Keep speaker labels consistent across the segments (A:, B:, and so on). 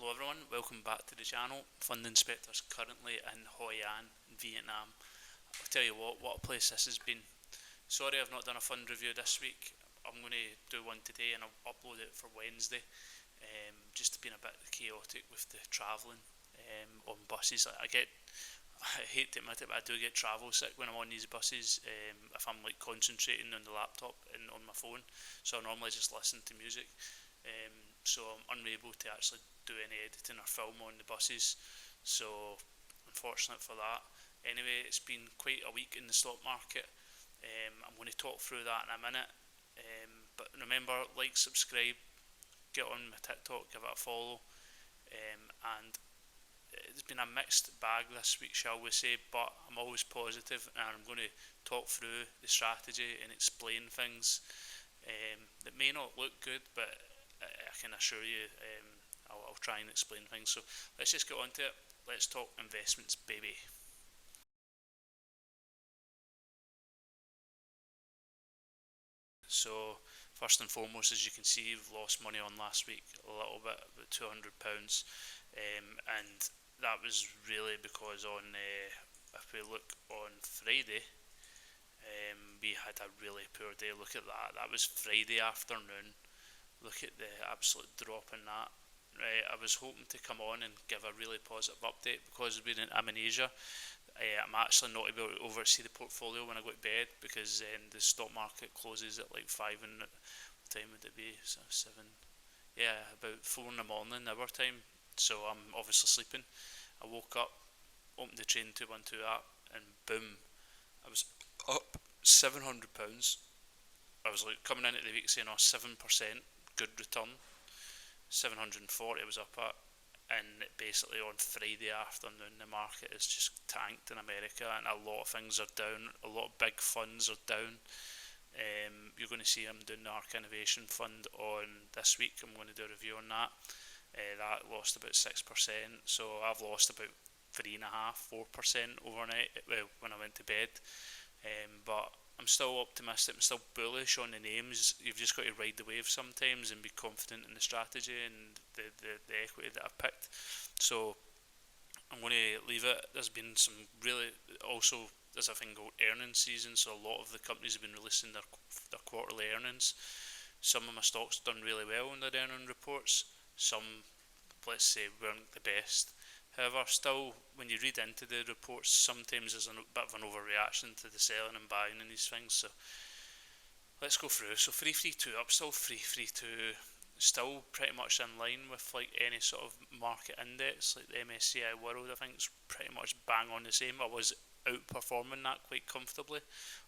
A: Hello everyone, welcome back to the channel. Fund Inspector's currently in Hoi An, Vietnam. I'll tell you what a place this has been. Sorry I've not done a fund review this week. I'm going to do one today and I'll upload it for Wednesday. Just been a bit chaotic with the travelling on buses. I hate to admit it, but I do get travel sick when I'm on these buses. If I'm like concentrating on the laptop and on my phone, so I normally just listen to music. So I'm unable to actually do any editing or film on the buses. So unfortunate for that. Anyway, it's been quite a week in the stock market. I'm going to talk through that in a minute. But remember, like, subscribe, get on my TikTok, give it a follow. And it's been a mixed bag this week, shall we say, but I'm always positive and I'm going to talk through the strategy and explain things that may not look good, but I can assure you I'll try and explain things. So let's just get on to it. Let's talk investments, baby. So first and foremost, as you can see, we've lost money on last week a little bit, about £200, and that was really because if we look on Friday, we had a really poor day. Look at that. That was Friday afternoon. Look at the absolute drop in that. Right, I was hoping to come on and give a really positive update because I'm in Asia. I'm actually not able to oversee the portfolio when I go to bed because the stock market closes at like 5 and what time would it be? So 7, yeah, about 4 in the morning our time. So I'm obviously sleeping. I woke up, opened the Train 212 app, and boom, I was up £700. I was like coming into the week saying, "Oh, 7%, good return." 740 was up at, and basically on Friday afternoon the market is just tanked in America and a lot of things are down, a lot of big funds are down. You're going to see I'm doing the ARC Innovation Fund on this week. I'm going to do a review on that. That lost about 6%, so I've lost about 3.5–4% overnight, well, when I went to bed. But I'm still optimistic, I'm still bullish on the names. You've just got to ride the wave sometimes and be confident in the strategy and the equity that I've picked. So I'm going to leave it. There's been some really, also there's a thing called earnings season, so a lot of the companies have been releasing their quarterly earnings. Some of my stocks done really well in their earning reports. Some, let's say, weren't the best. However, still, when you read into the reports, sometimes there's a bit of an overreaction to the selling and buying in these things. So let's go through. So 332 up, still 332, still pretty much in line with like any sort of market index, like the MSCI World. I think it's pretty much bang on the same. I was outperforming that quite comfortably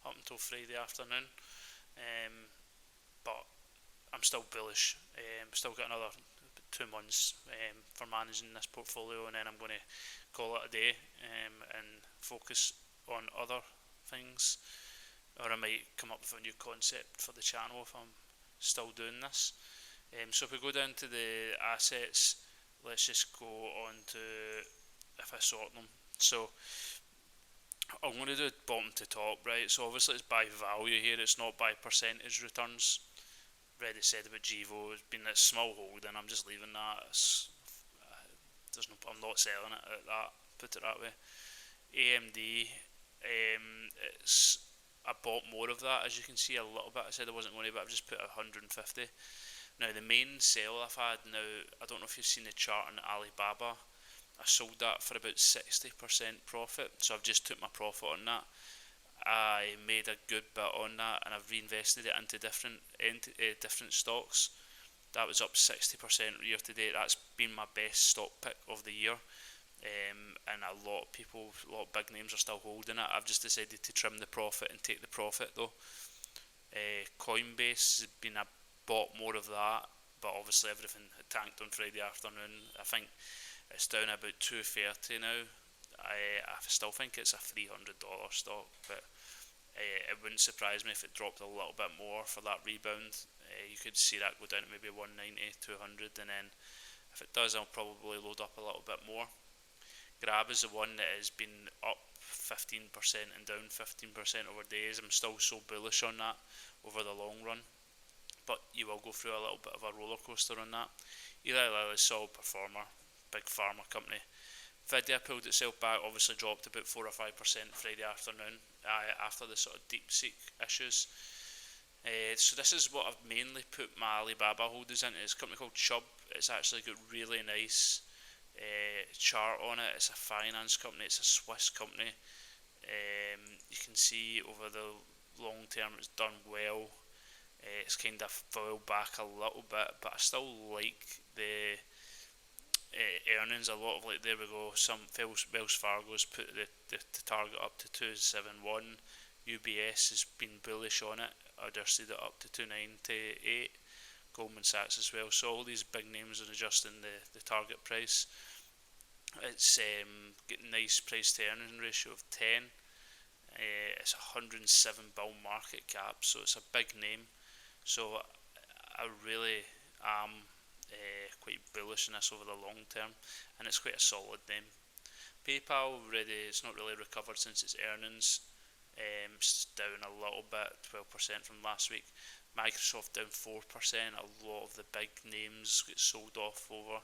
A: up until Friday afternoon, but I'm still bullish. Still got another 2 months for managing this portfolio, and then I'm going to call it a day and focus on other things, or I might come up with a new concept for the channel if I'm still doing this. So if we go down to the assets, let's just go on to if I sort them. So I'm going to do bottom to top, right? So obviously it's by value here, it's not by percentage returns. Already said about Givo, it's been a small hold and I'm just leaving that. I'm not selling it at that, put it that way. AMD, it's I bought more of that, as you can see, a little bit. I said I wasn't going to, but I've just put 150. Now the main sale I've had now, I don't know if you've seen the chart on Alibaba. I sold that for about 60% profit, so I've just took my profit on that. I made a good bit on that and I've reinvested it into different stocks. That was up 60% year to date. That's been my best stock pick of the year. And a lot of people, a lot of big names are still holding it. I've just decided to trim the profit and take the profit though. Coinbase has been a bought more of that, but obviously everything had tanked on Friday afternoon. I think it's down about 230 now. I still think it's a $300 stock, but it wouldn't surprise me if it dropped a little bit more for that rebound. You could see that go down to maybe 190, 200, and then if it does, I'll probably load up a little bit more. Grab is the one that has been up 15% and down 15% over days. I'm still so bullish on that over the long run, but you will go through a little bit of a roller coaster on that. Eli Lilly, solid performer. big pharma company. Nvidia pulled itself back, obviously dropped about 4 or 5% Friday afternoon after the sort of DeepSeek issues. So this is what I've mainly put my Alibaba holders into. It's a company called Chubb. It's actually got really nice chart on it. It's a finance company. It's a Swiss company. You can see over the long term it's done well. It's kind of fell back a little bit, but I still like the earnings a lot. Like, there we go, some Wells Fargo's put the target up to 271. UBS has been bullish on it, adjusted it up to 298. Goldman Sachs as well. So all these big names are adjusting the target price. It's getting nice price to earning ratio of 10. It's 107 bill market cap, so it's a big name. So I really am quite bullish on this over the long term, and it's quite a solid name. PayPal it's not really recovered since its earnings. It's down a little bit, 12% from last week. Microsoft down 4%. A lot of the big names get sold off over.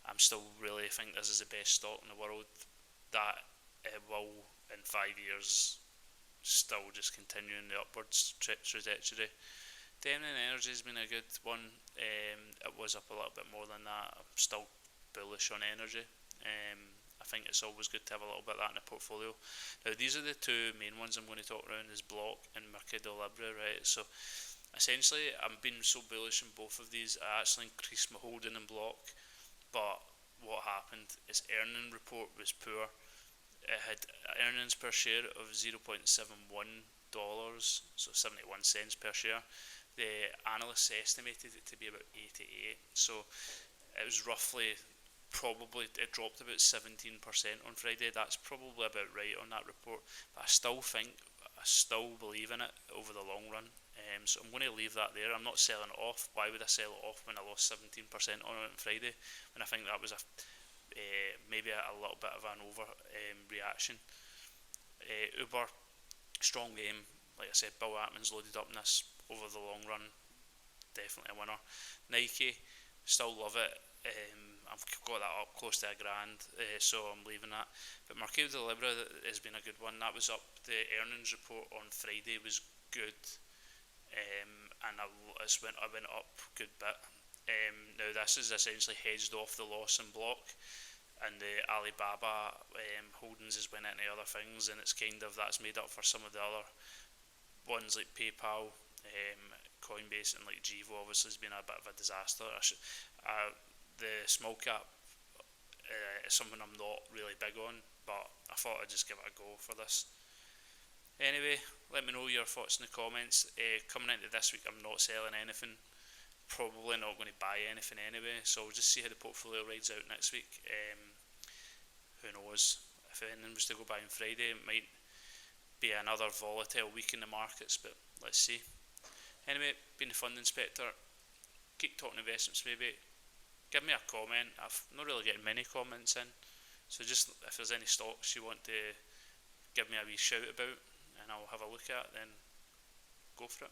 A: I'm still really think this is the best stock in the world. That will in 5 years still just continue in the upwards trajectory. Demon Energy has been a good one. It was up a little bit more than that. I'm still bullish on energy. I think it's always good to have a little bit of that in the portfolio. Now, these are the two main ones I'm going to talk around, is Block and Mercado Libre, right? So essentially, I'm being so bullish in both of these, I actually increased my holding in Block, but what happened is earning report was poor. It had earnings per share of $0.71, so 71 cents per share. The analysts estimated it to be about 88, so it was it dropped about 17% on Friday. That's probably about right on that report, but I still believe in it over the long run. So I'm going to leave that there. I'm not selling it off. Why would I sell it off when I lost 17% on it on Friday? When I think that was maybe a little bit of an over reaction. Uber, strong game. Like I said, Bill Ackman's loaded up in this over the long run. Definitely a winner. Nike, still love it. I've got that up close to $1,000, so I'm leaving that. But Mercado Libre has been a good one. That was up. The earnings report on Friday was good, and I went up a good bit. Now this is essentially hedged off the loss in Block, and the Alibaba holdings has went into other things, and it's that's made up for some of the other ones like PayPal, Coinbase, and like Gevo obviously has been a bit of a disaster. The small cap is something I'm not really big on, but I thought I'd just give it a go for this. Anyway, let me know your thoughts in the comments. Coming into this week, I'm not selling anything. Probably not going to buy anything anyway, so we'll just see how the portfolio rides out next week. Who knows? If anything was to go by on Friday, it might be another volatile week in the markets, but let's see. Anyway, been the Fund Inspector. Keep talking investments maybe. Give me a comment. I've not really getting many comments in, so just if there's any stocks you want to give me a wee shout about and I'll have a look at, then go for it.